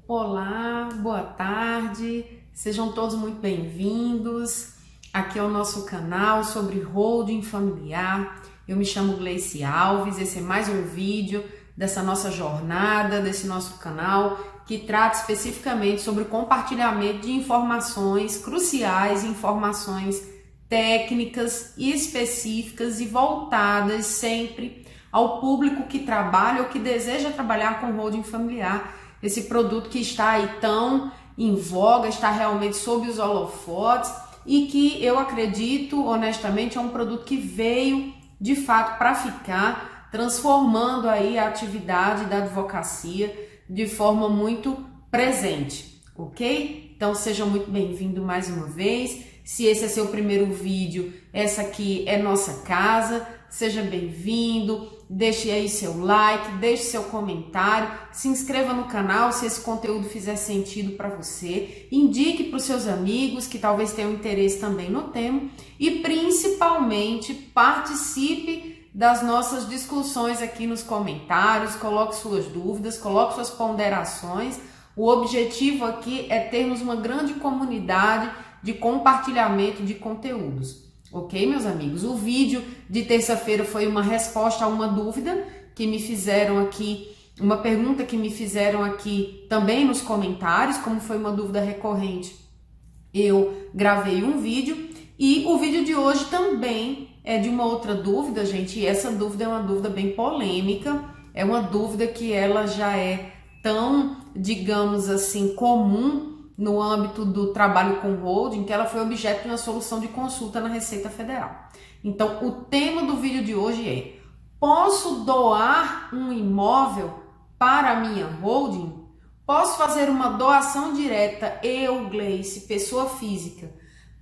Olá, boa tarde, sejam todos muito bem-vindos. Aqui é o nosso canal sobre holding familiar. Eu me chamo Gleice Alves, esse é mais um vídeo dessa nossa jornada, desse nosso canal, que trata especificamente sobre o compartilhamento de informações cruciais, informações técnicas específicas e voltadas sempre ao público que trabalha ou que deseja trabalhar com holding familiar. Esse produto que está aí tão em voga, está realmente sob os holofotes e que eu acredito, honestamente, é um produto que veio de fato para ficar, transformando aí a atividade da advocacia de forma muito presente, ok? Então seja muito bem-vindo mais uma vez. Se esse é seu primeiro vídeo, essa aqui é nossa casa, seja bem-vindo. Deixe aí seu like, deixe seu comentário, se inscreva no canal se esse conteúdo fizer sentido para você, indique para os seus amigos que talvez tenham interesse também no tema e principalmente participe das nossas discussões aqui nos comentários, coloque suas dúvidas, coloque suas ponderações. O objetivo aqui é termos uma grande comunidade de compartilhamento de conteúdos. Ok, meus amigos? O vídeo de terça-feira foi uma resposta a uma dúvida que me fizeram aqui, uma pergunta que me fizeram aqui também nos comentários, como foi uma dúvida recorrente, eu gravei um vídeo e o vídeo de hoje também é de uma outra dúvida, gente, e essa dúvida é uma dúvida bem polêmica, é uma dúvida que ela já é tão, digamos assim, comum no âmbito do trabalho com holding, que ela foi objeto de uma solução de consulta na Receita Federal. Então, o tema do vídeo de hoje é: posso doar um imóvel para a minha holding? Posso fazer uma doação direta, eu, Gleice, pessoa física,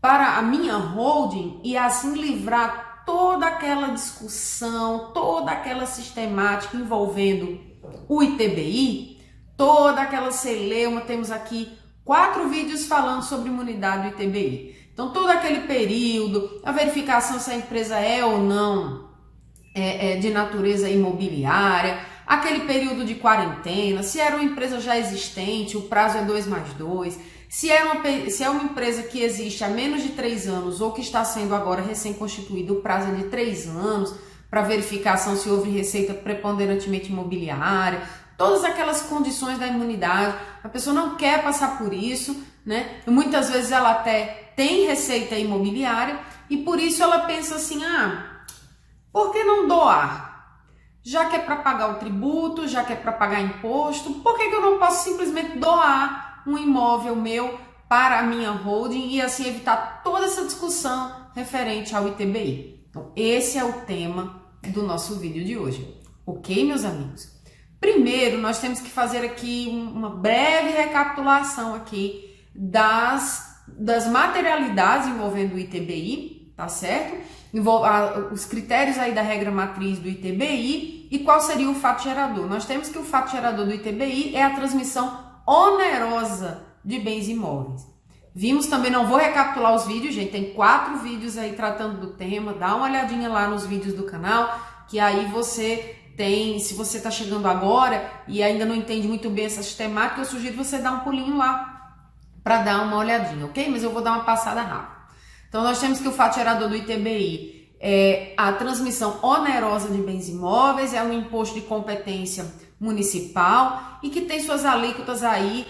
para a minha holding e assim livrar toda aquela discussão, toda aquela sistemática envolvendo o ITBI, toda aquela celeuma? Temos aqui 4 vídeos falando sobre imunidade do ITBI. Então, todo aquele período, a verificação se a empresa é ou não de natureza imobiliária, aquele período de quarentena, se era uma empresa já existente, o prazo é 2+2, se é uma empresa que existe há menos de 3 anos ou que está sendo agora recém-constituída, o prazo é de 3 anos para verificação se houve receita preponderantemente imobiliária. Todas aquelas condições da imunidade, a pessoa não quer passar por isso, né? E muitas vezes ela até tem receita imobiliária e por isso ela pensa assim, por que não doar? Já que é para pagar o tributo, já que é para pagar imposto, por que eu não posso simplesmente doar um imóvel meu para a minha holding e assim evitar toda essa discussão referente ao ITBI? Então, esse é o tema do nosso vídeo de hoje, ok, meus amigos? Primeiro, nós temos que fazer aqui uma breve recapitulação aqui das materialidades envolvendo o ITBI, tá certo? Os critérios aí da regra matriz do ITBI e qual seria o fato gerador. Nós temos que o fato gerador do ITBI é a transmissão onerosa de bens imóveis. Vimos também, não vou recapitular os vídeos, gente, tem 4 vídeos aí tratando do tema, dá uma olhadinha lá nos vídeos do canal, que aí você se você está chegando agora e ainda não entende muito bem essa sistemática, eu sugiro você dar um pulinho lá para dar uma olhadinha, ok? Mas eu vou dar uma passada rápida. Então, nós temos que o fato gerador do ITBI é a transmissão onerosa de bens imóveis, é um imposto de competência municipal e que tem suas alíquotas aí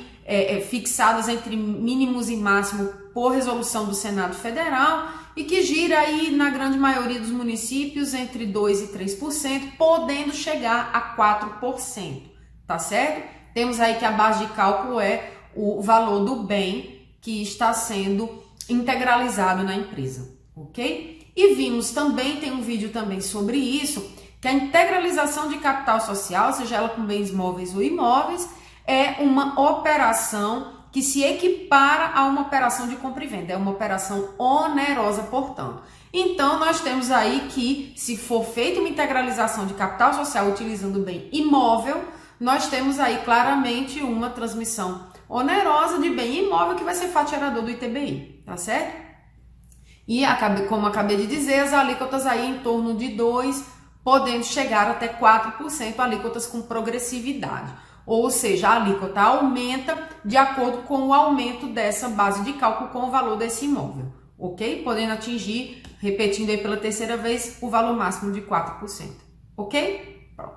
fixadas entre mínimos e máximos por resolução do Senado Federal e que gira aí na grande maioria dos municípios entre 2% e 3%, podendo chegar a 4%, tá certo? Temos aí que a base de cálculo é o valor do bem que está sendo integralizado na empresa, ok? E vimos também, tem um vídeo também sobre isso, que a integralização de capital social, seja ela com bens móveis ou imóveis, é uma operação que se equipara a uma operação de compra e venda, é uma operação onerosa, portanto. Então, nós temos aí que, se for feita uma integralização de capital social utilizando o bem imóvel, nós temos aí claramente uma transmissão onerosa de bem imóvel que vai ser fato gerador do ITBI, tá certo? E, como acabei de dizer, as alíquotas aí em torno de 2%, podendo chegar até 4%, alíquotas com progressividade. ou seja, a alíquota aumenta de acordo com o aumento dessa base de cálculo com o valor desse imóvel, ok? Podendo atingir, repetindo aí pela terceira vez, o valor máximo de 4%, ok? Pronto.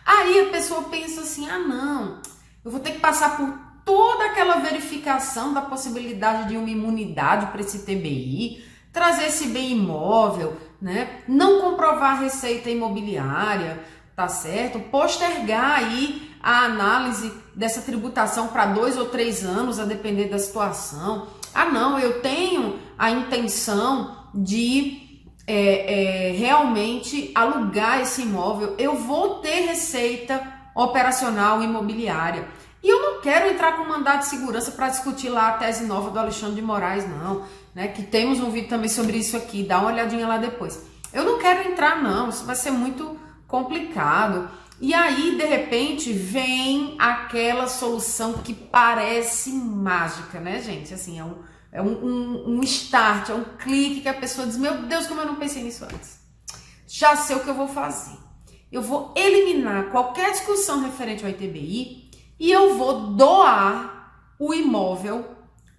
Aí a pessoa pensa assim, ah não, eu vou ter que passar por toda aquela verificação da possibilidade de uma imunidade para esse TBI, trazer esse bem imóvel, né? Não comprovar a receita imobiliária, tá certo? Postergar aí a análise dessa tributação para 2 ou 3 anos, a depender da situação. Ah não, eu tenho a intenção de realmente alugar esse imóvel, eu vou ter receita operacional imobiliária. E eu não quero entrar com mandado de segurança para discutir lá a tese nova do Alexandre de Moraes, não, né? Que temos um vídeo também sobre isso aqui, dá uma olhadinha lá depois. Eu não quero entrar, não, isso vai ser muito complicado. E aí, de repente, vem aquela solução que parece mágica, né, gente? Assim, é um start, é um clique que a pessoa diz, meu Deus, como eu não pensei nisso antes. Já sei o que eu vou fazer. Eu vou eliminar qualquer discussão referente ao ITBI e eu vou doar o imóvel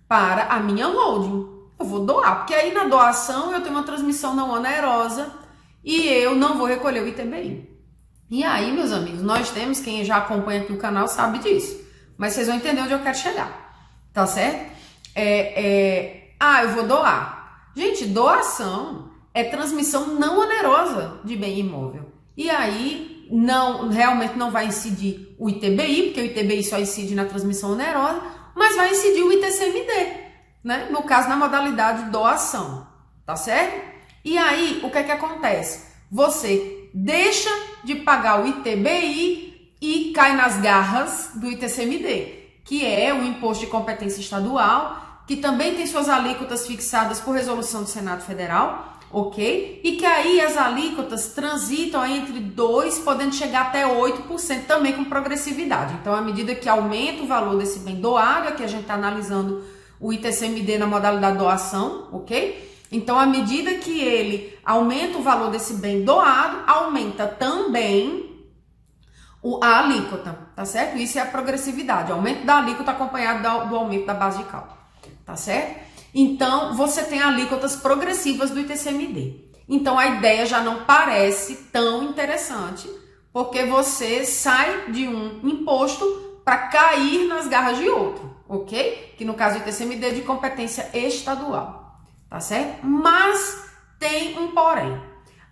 para a minha holding. Eu vou doar, porque aí na doação eu tenho uma transmissão não onerosa e eu não vou recolher o ITBI. E aí, meus amigos, nós temos, quem já acompanha aqui o canal sabe disso, mas vocês vão entender onde eu quero chegar, tá certo? Eu vou doar. Gente, doação é transmissão não onerosa de bem imóvel. E aí, realmente não vai incidir o ITBI, porque o ITBI só incide na transmissão onerosa, mas vai incidir o ITCMD, né? No caso, na modalidade doação, tá certo? E aí, o que é que acontece? Você deixa de pagar o ITBI e cai nas garras do ITCMD, que é o Imposto de Competência Estadual, que também tem suas alíquotas fixadas por resolução do Senado Federal, ok? E que aí as alíquotas transitam entre 2%, podendo chegar até 8% também com progressividade. Então, à medida que aumenta o valor desse bem doado, aqui a gente está analisando o ITCMD na modalidade doação, ok? Então, à medida que ele aumenta o valor desse bem doado, aumenta também a alíquota, tá certo? Isso é a progressividade, aumento da alíquota acompanhado do aumento da base de cálculo, tá certo? Então, você tem alíquotas progressivas do ITCMD. Então, a ideia já não parece tão interessante, porque você sai de um imposto para cair nas garras de outro, ok? Que no caso do ITCMD é de competência estadual. Tá certo? Mas tem um porém.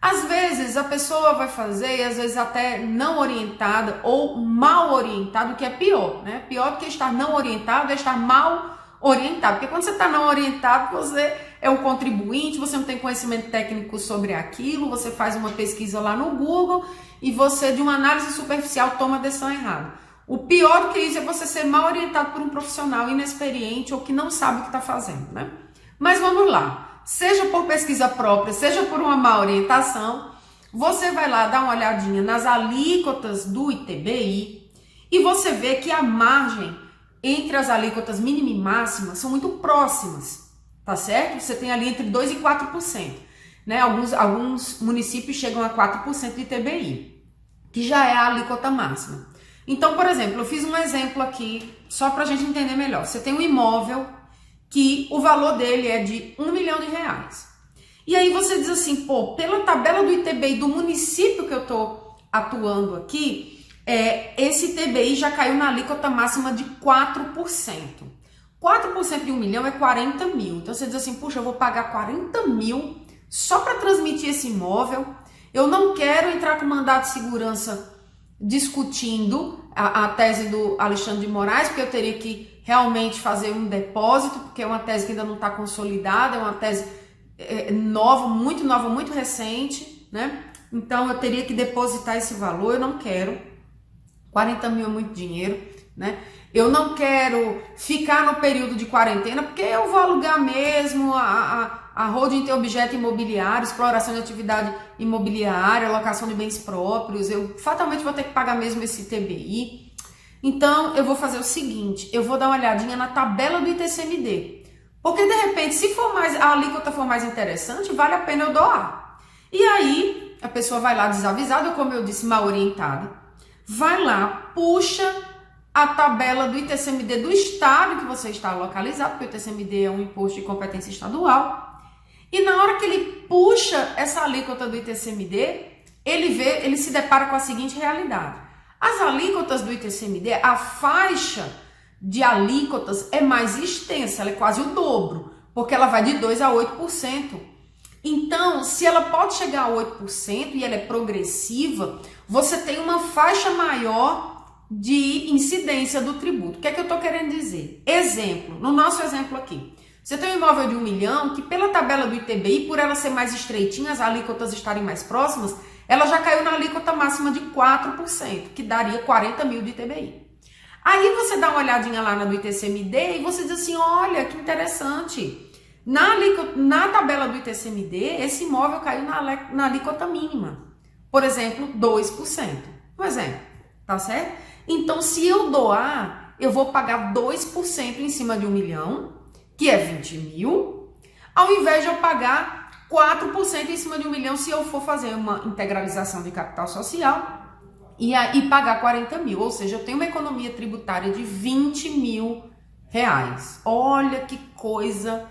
Às vezes a pessoa vai fazer, e às vezes até não orientada ou mal orientada, o que é pior, né? Pior do que estar não orientado é estar mal orientado. Porque quando você está não orientado, você é um contribuinte, você não tem conhecimento técnico sobre aquilo, você faz uma pesquisa lá no Google e você, de uma análise superficial, toma a decisão errada. O pior do que isso é você ser mal orientado por um profissional inexperiente ou que não sabe o que está fazendo, né? Mas vamos lá, seja por pesquisa própria, seja por uma má orientação, você vai lá dar uma olhadinha nas alíquotas do ITBI e você vê que a margem entre as alíquotas mínima e máxima são muito próximas, tá certo? Você tem ali entre 2% e 4%, né? Alguns municípios chegam a 4% de ITBI, que já é a alíquota máxima. Então, por exemplo, eu fiz um exemplo aqui, só para a gente entender melhor. Você tem um imóvel que o valor dele é de R$1 milhão. E aí você diz assim, pô, pela tabela do ITBI do município que eu tô atuando aqui, esse ITBI já caiu na alíquota máxima de 4%. 4% de 1 milhão é 40 mil. Então você diz assim, puxa, eu vou pagar 40 mil só para transmitir esse imóvel. Eu não quero entrar com mandado de segurança discutindo a tese do Alexandre de Moraes, porque eu teria que realmente fazer um depósito, porque é uma tese que ainda não está consolidada, é uma tese nova, muito recente, né? Então eu teria que depositar esse valor, eu não quero. 40 mil é muito dinheiro, né? Eu não quero ficar no período de quarentena, porque eu vou alugar mesmo, a holding tem objeto imobiliário, exploração de atividade imobiliária, alocação de bens próprios, eu fatalmente vou ter que pagar mesmo esse TBI. Então, eu vou fazer o seguinte, eu vou dar uma olhadinha na tabela do ITCMD, porque de repente, se for a alíquota for mais interessante, vale a pena eu doar. E aí, a pessoa vai lá desavisada, ou como eu disse, mal orientada, vai lá, puxa a tabela do ITCMD do estado que você está localizado, porque o ITCMD é um imposto de competência estadual. E na hora que ele puxa essa alíquota do ITCMD, ele se depara com a seguinte realidade. As alíquotas do ITCMD, a faixa de alíquotas é mais extensa, ela é quase o dobro, porque ela vai de 2% a 8%. Então, se ela pode chegar a 8% e ela é progressiva, você tem uma faixa maior de incidência do tributo. O que é que eu estou querendo dizer? Exemplo, no nosso exemplo aqui. Você tem um imóvel de 1 milhão que pela tabela do ITBI, por ela ser mais estreitinha, as alíquotas estarem mais próximas, ela já caiu na alíquota máxima de 4%, que daria 40 mil de ITBI. Aí você dá uma olhadinha lá na do ITCMD e você diz assim, olha que interessante, na tabela do ITCMD, esse imóvel caiu na alíquota mínima, por exemplo, 2%. Um exemplo, tá certo? Então, se eu doar, eu vou pagar 2% em cima de 1 milhão, que é 20 mil, ao invés de eu pagar 4% em cima de 1 milhão se eu for fazer uma integralização de capital social e pagar 40 mil. Ou seja, eu tenho uma economia tributária de 20 mil reais. Olha que coisa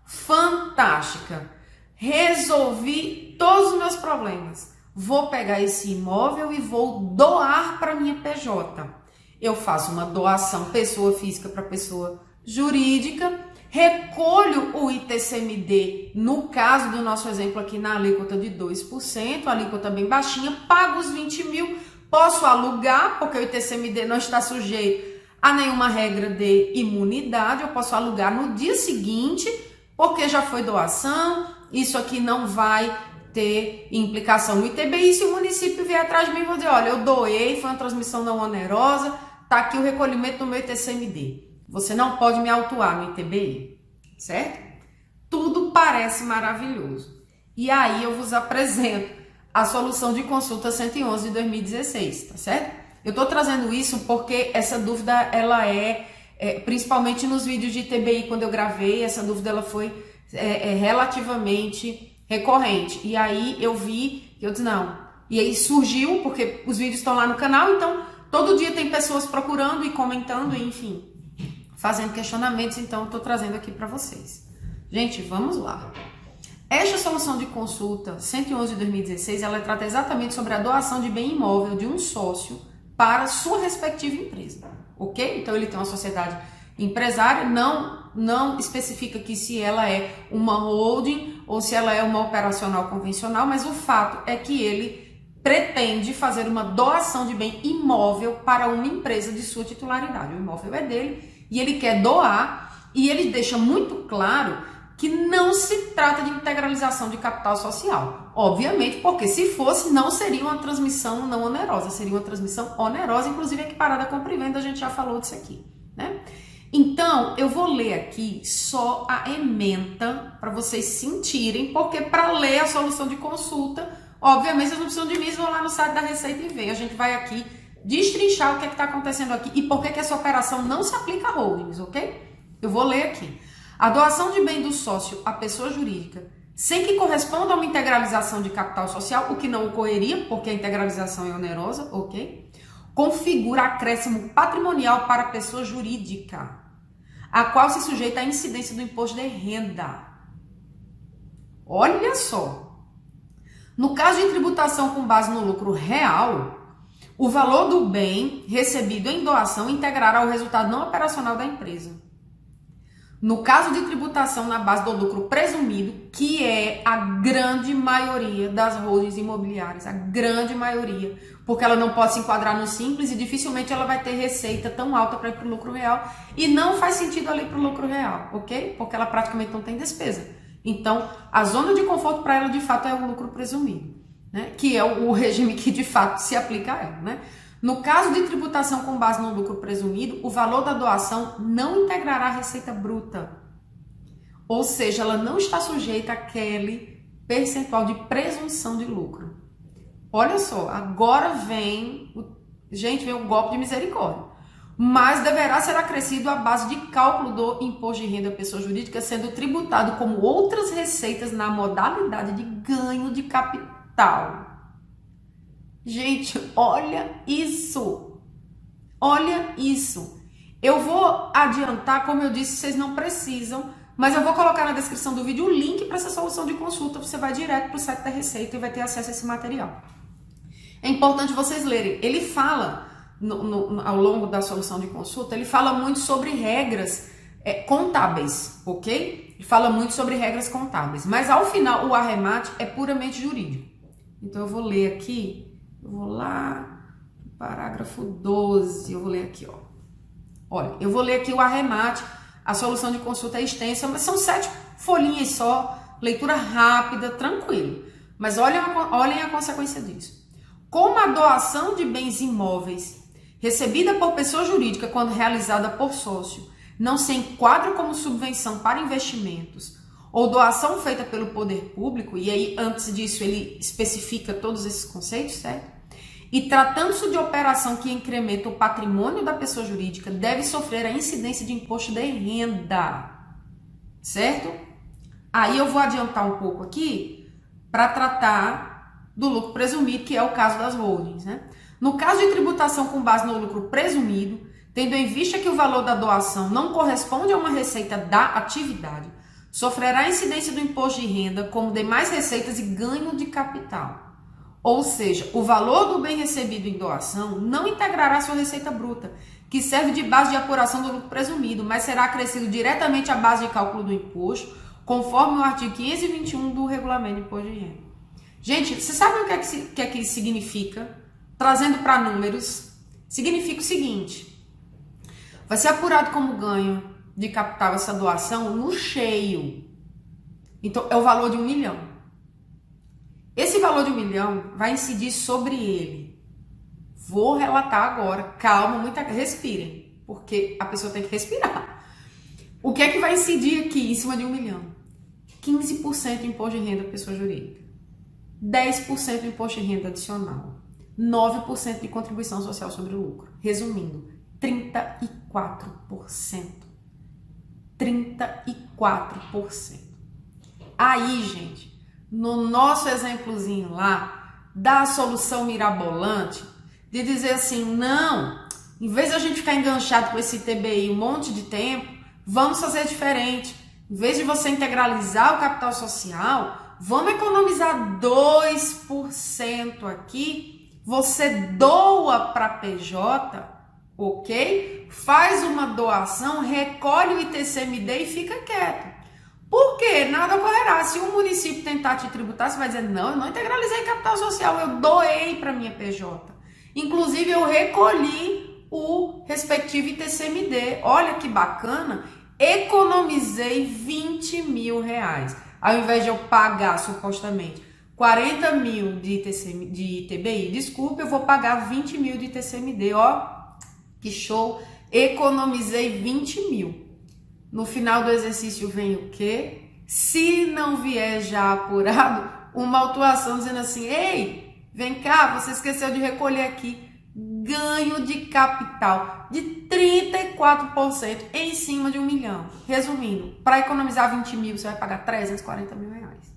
fantástica. Resolvi todos os meus problemas. Vou pegar esse imóvel e vou doar para minha PJ. Eu faço uma doação pessoa física para pessoa jurídica, recolho o ITCMD, no caso do nosso exemplo aqui, na alíquota de 2%, a alíquota bem baixinha, pago os 20 mil, posso alugar, porque o ITCMD não está sujeito a nenhuma regra de imunidade, eu posso alugar no dia seguinte, porque já foi doação, isso aqui não vai ter implicação no ITBI. Se o município vier atrás de mim e vou dizer, olha, eu doei, foi uma transmissão não onerosa, tá aqui o recolhimento do meu ITCMD. Você não pode me autuar no ITBI, certo? Tudo parece maravilhoso. E aí eu vos apresento a solução de consulta 111 de 2016, tá certo? Eu tô trazendo isso porque essa dúvida, ela principalmente nos vídeos de ITBI, quando eu gravei, essa dúvida ela foi relativamente recorrente. E aí eu vi, eu disse não. E aí surgiu, porque os vídeos estão lá no canal, então todo dia tem pessoas procurando e comentando, enfim, fazendo questionamentos, então eu estou trazendo aqui para vocês. Gente, vamos lá. Esta solução de consulta 111 de 2016, ela trata exatamente sobre a doação de bem imóvel de um sócio para sua respectiva empresa, ok? Então ele tem uma sociedade empresária, não especifica aqui se ela é uma holding ou se ela é uma operacional convencional, mas o fato é que ele pretende fazer uma doação de bem imóvel para uma empresa de sua titularidade. O imóvel é dele e ele quer doar, e ele deixa muito claro que não se trata de integralização de capital social. Obviamente, porque se fosse, não seria uma transmissão não onerosa, seria uma transmissão onerosa, inclusive equiparada à compra e venda, a gente já falou disso aqui, né? Então, eu vou ler aqui só a ementa para vocês sentirem, porque para ler a solução de consulta, obviamente vocês não precisam de mim, vocês vão lá no site da Receita e ver. A gente vai aqui destrinchar o que está acontecendo aqui e por que essa operação não se aplica a holdings, ok? Eu vou ler aqui. A doação de bem do sócio à pessoa jurídica, sem que corresponda a uma integralização de capital social, o que não ocorreria, porque a integralização é onerosa, ok? Configura acréscimo patrimonial para a pessoa jurídica, a qual se sujeita à incidência do imposto de renda. Olha só. No caso de tributação com base no lucro real, o valor do bem recebido em doação integrará o resultado não operacional da empresa. No caso de tributação na base do lucro presumido, que é a grande maioria das holdings imobiliárias, a grande maioria, porque ela não pode se enquadrar no simples e dificilmente ela vai ter receita tão alta para ir para o lucro real, e não faz sentido ela ir para o lucro real, ok? Porque ela praticamente não tem despesa. Então, a zona de conforto para ela, de fato, é o lucro presumido, né? Que é o regime que, de fato, se aplica a ela, né? No caso de tributação com base no lucro presumido, o valor da doação não integrará a receita bruta. Ou seja, ela não está sujeita àquele percentual de presunção de lucro. Olha só, agora vem o golpe de misericórdia. Mas deverá ser acrescido à base de cálculo do imposto de renda da pessoa jurídica, sendo tributado como outras receitas na modalidade de ganho de capital. Gente, olha isso! Olha isso. Eu vou adiantar, como eu disse, vocês não precisam, mas eu vou colocar na descrição do vídeo o link para essa solução de consulta. Você vai direto para o site da Receita e vai ter acesso a esse material. É importante vocês lerem. Ele fala, ao longo da solução de consulta, ele fala muito sobre regras contábeis, ok? Ele fala muito sobre regras contábeis, mas ao final o arremate é puramente jurídico. Então eu vou ler aqui, eu vou lá, parágrafo 12, eu vou ler aqui, ó. Olha, eu vou ler aqui o arremate, a solução de consulta é extensa, mas são 7 folhinhas só, leitura rápida, tranquilo. Mas olhem a consequência disso. Como a doação de bens imóveis recebida por pessoa jurídica quando realizada por sócio não se enquadra como subvenção para investimentos ou doação feita pelo poder público, e aí antes disso ele especifica todos esses conceitos, certo? E tratando-se de operação que incrementa o patrimônio da pessoa jurídica, deve sofrer a incidência de imposto de renda, certo? Aí eu vou adiantar um pouco aqui para tratar do lucro presumido, que é o caso das holdings, né? No caso de tributação com base no lucro presumido, tendo em vista que o valor da doação não corresponde a uma receita da atividade, sofrerá a incidência do imposto de renda como demais receitas e ganho de capital. Ou seja, o valor do bem recebido em doação não integrará sua receita bruta, que serve de base de apuração do lucro presumido, mas será acrescido diretamente à base de cálculo do imposto, conforme o artigo 521 do Regulamento de Imposto de Renda. Gente, vocês sabem o que é que isso significa? Trazendo para números, significa o seguinte: vai ser apurado como ganho de capital essa doação no cheio. Então, é o valor de 1 milhão. Esse valor de 1 milhão vai incidir sobre ele. Vou relatar agora. Calma, respirem, porque a pessoa tem que respirar. O que é que vai incidir aqui em cima de 1 milhão? 15% de imposto de renda da pessoa jurídica, 10% de imposto de renda adicional, 9% de contribuição social sobre o lucro. Resumindo, 34%. 34%. Aí, gente, no nosso exemplozinho lá, da solução mirabolante, de dizer assim, não, em vez de a gente ficar enganchado com esse TBI um monte de tempo, vamos fazer diferente. Em vez de você integralizar o capital social, vamos economizar 2% aqui, você doa para PJ, ok? Faz uma doação, recolhe o ITCMD e fica quieto. Por quê? Nada ocorrerá. Se o município tentar te tributar, você vai dizer, não, eu não integralizei capital social, eu doei para minha PJ. Inclusive, eu recolhi o respectivo ITCMD. Olha que bacana, economizei 20 mil reais. Ao invés de eu pagar, supostamente, 40 mil de ITBI, desculpa, eu vou pagar 20 mil de ITCMD. Ó, que show, economizei 20 mil. No final do exercício vem o quê? Se não vier já apurado, uma autuação dizendo assim, ei, vem cá, você esqueceu de recolher aqui ganho de capital de 34% em cima de 1 milhão. Resumindo, para economizar 20 mil, você vai pagar 340 mil reais.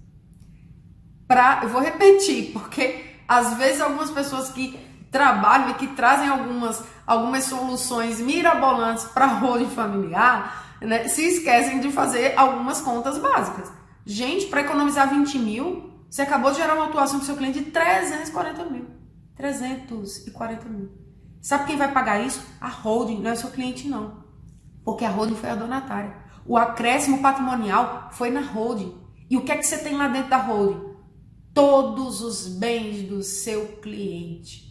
Eu vou repetir, porque às vezes algumas pessoas que trabalham e que trazem algumas soluções mirabolantes para holding familiar, né, se esquecem de fazer algumas contas básicas. Gente, para economizar 20 mil, você acabou de gerar uma atuação para o seu cliente de 340 mil. 340 mil. Sabe quem vai pagar isso? A holding, não é o seu cliente não. Porque a holding foi a donatária. O acréscimo patrimonial foi na holding. E o que é que você tem lá dentro da holding? Todos os bens do seu cliente.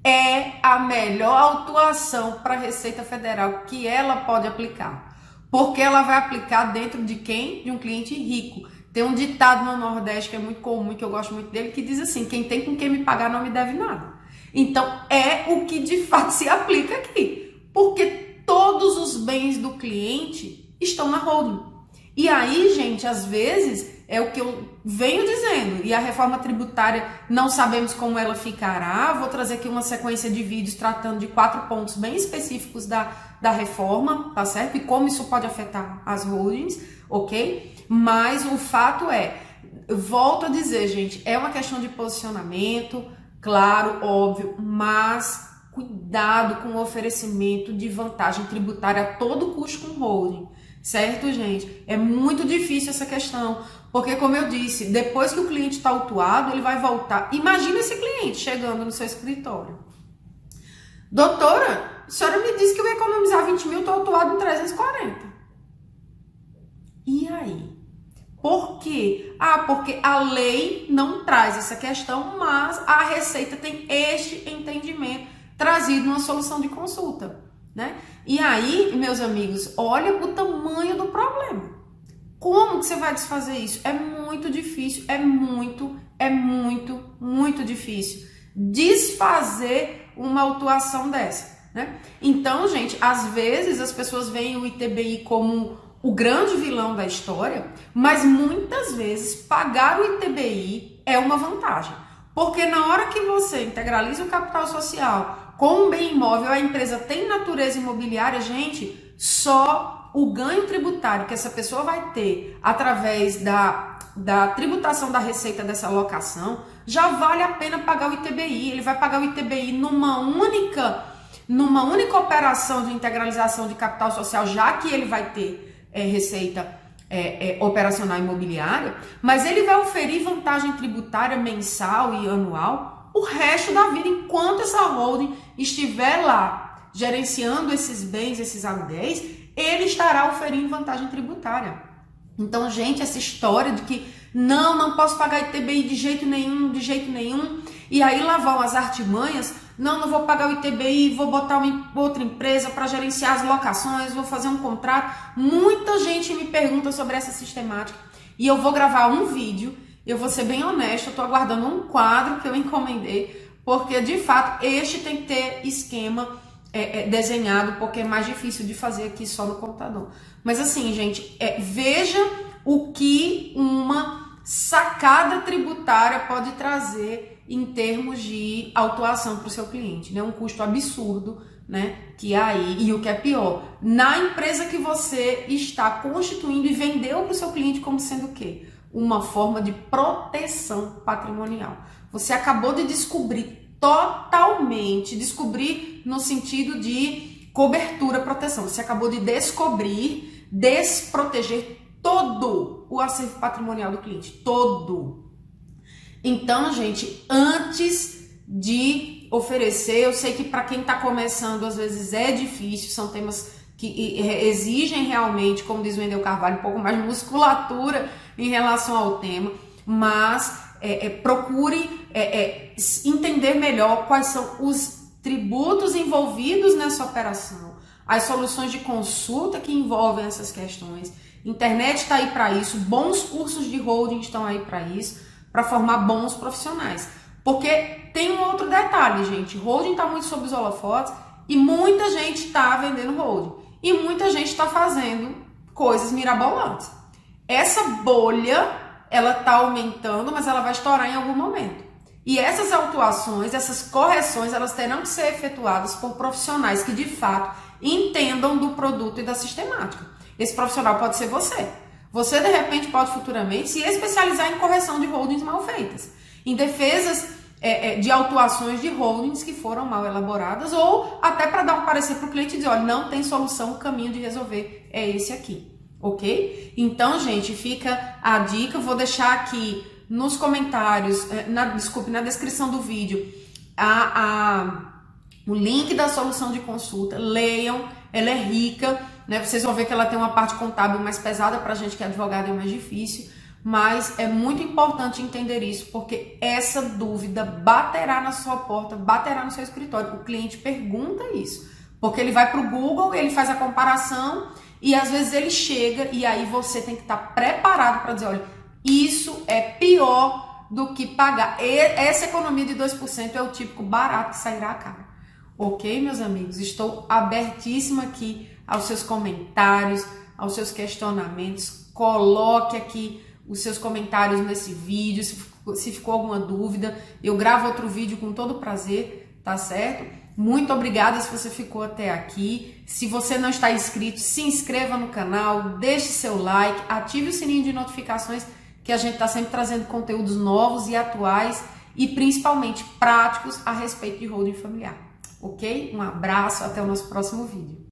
É a melhor autuação para a Receita Federal que ela pode aplicar. Porque ela vai aplicar dentro de quem? De um cliente rico. Tem um ditado no Nordeste que é muito comum e que eu gosto muito dele, que diz assim, quem tem com quem me pagar não me deve nada. Então, é o que de fato se aplica aqui. Porque todos os bens do cliente estão na holding. E aí, gente, às vezes, é o que eu venho dizendo, e a reforma tributária não sabemos como ela ficará. Vou trazer aqui uma sequência de vídeos tratando de 4 pontos bem específicos da reforma, tá certo? E como isso pode afetar as holdings, ok? Mas o fato é, volto a dizer, gente, é uma questão de posicionamento, claro, óbvio, mas cuidado com o oferecimento de vantagem tributária a todo custo com holding, certo, gente? É muito difícil essa questão, porque, como eu disse, depois que o cliente está autuado, ele vai voltar. Imagina esse cliente chegando no seu escritório. Doutora, a senhora me disse que eu ia economizar 20 mil, estou autuado em 340. E aí? Por quê? Porque a lei não traz essa questão, mas a Receita tem este entendimento trazido numa solução de consulta, né? E aí, meus amigos, olha o tamanho do problema. Como que você vai desfazer isso? É muito difícil, é muito difícil desfazer uma autuação dessa, né? Então, gente, às vezes as pessoas veem o ITBI como o grande vilão da história, mas muitas vezes pagar o ITBI é uma vantagem. Porque na hora que você integraliza o capital social com um bem imóvel, a empresa tem natureza imobiliária, gente, só o ganho tributário que essa pessoa vai ter através da tributação da receita dessa locação, já vale a pena pagar o ITBI. Ele vai pagar o ITBI numa única operação de integralização de capital social, já que ele vai ter receita operacional imobiliária, mas ele vai oferir vantagem tributária mensal e anual o resto da vida, enquanto essa holding estiver lá gerenciando esses bens, esses aluguéis, ele estará oferindo vantagem tributária. Então, gente, essa história de que não posso pagar ITBI de jeito nenhum, e aí lá vão as artimanhas, não vou pagar o ITBI, vou botar outra empresa para gerenciar as locações, vou fazer um contrato. Muita gente me pergunta sobre essa sistemática e eu vou gravar um vídeo, eu vou ser bem honesta, eu estou aguardando um quadro que eu encomendei, porque de fato este tem que ter esquema desenhado, porque é mais difícil de fazer aqui só no computador. Mas assim, gente, veja o que uma sacada tributária pode trazer em termos de autuação para o seu cliente, né? Um custo absurdo, né? Que aí, e o que é pior, na empresa que você está constituindo e vendeu para o seu cliente como sendo o quê? Uma forma de proteção patrimonial. Você acabou de descobrir totalmente, descobrir no sentido de cobertura, proteção. Você acabou de descobrir, desproteger todo o acervo patrimonial do cliente, todo. Então, gente, antes de oferecer, eu sei que para quem está começando, às vezes é difícil, são temas que exigem realmente, como diz o Wendel Carvalho, um pouco mais de musculatura em relação ao tema, mas procure entender melhor quais são os tributos envolvidos nessa operação, as soluções de consulta que envolvem essas questões. Internet está aí para isso, bons cursos de holding estão aí para isso, para formar bons profissionais. Porque tem um outro detalhe, gente. Holding está muito sob os holofotes e muita gente está vendendo holding. E muita gente está fazendo coisas mirabolantes. Essa bolha, ela está aumentando, mas ela vai estourar em algum momento. E essas autuações, essas correções, elas terão que ser efetuadas por profissionais que, de fato, entendam do produto e da sistemática. Esse profissional pode ser você. Você, de repente, pode futuramente se especializar em correção de holdings mal feitas, em defesas de autuações de holdings que foram mal elaboradas, ou até para dar um parecer para o cliente e dizer, olha, não tem solução, o caminho de resolver é esse aqui, ok? Então, gente, fica a dica, eu vou deixar aqui nos comentários, na descrição do vídeo, o link da solução de consulta, leiam, ela é rica, né? Vocês vão ver que ela tem uma parte contábil mais pesada para a gente que é advogado, é mais difícil, mas é muito importante entender isso, porque essa dúvida baterá na sua porta, baterá no seu escritório. O cliente pergunta isso, porque ele vai para o Google, ele faz a comparação e às vezes ele chega e aí você tem que estar preparado para dizer, olha, isso é pior do que pagar. Essa economia de 2% é o típico barato que sairá a cara. Ok, meus amigos? Estou abertíssima aqui aos seus comentários, aos seus questionamentos. Coloque aqui os seus comentários nesse vídeo, se ficou alguma dúvida. Eu gravo outro vídeo com todo prazer, tá certo? Muito obrigada se você ficou até aqui. Se você não está inscrito, se inscreva no canal, deixe seu like, ative o sininho de notificações, que a gente está sempre trazendo conteúdos novos e atuais e principalmente práticos a respeito de holding familiar. ok? Um abraço, até o nosso próximo vídeo.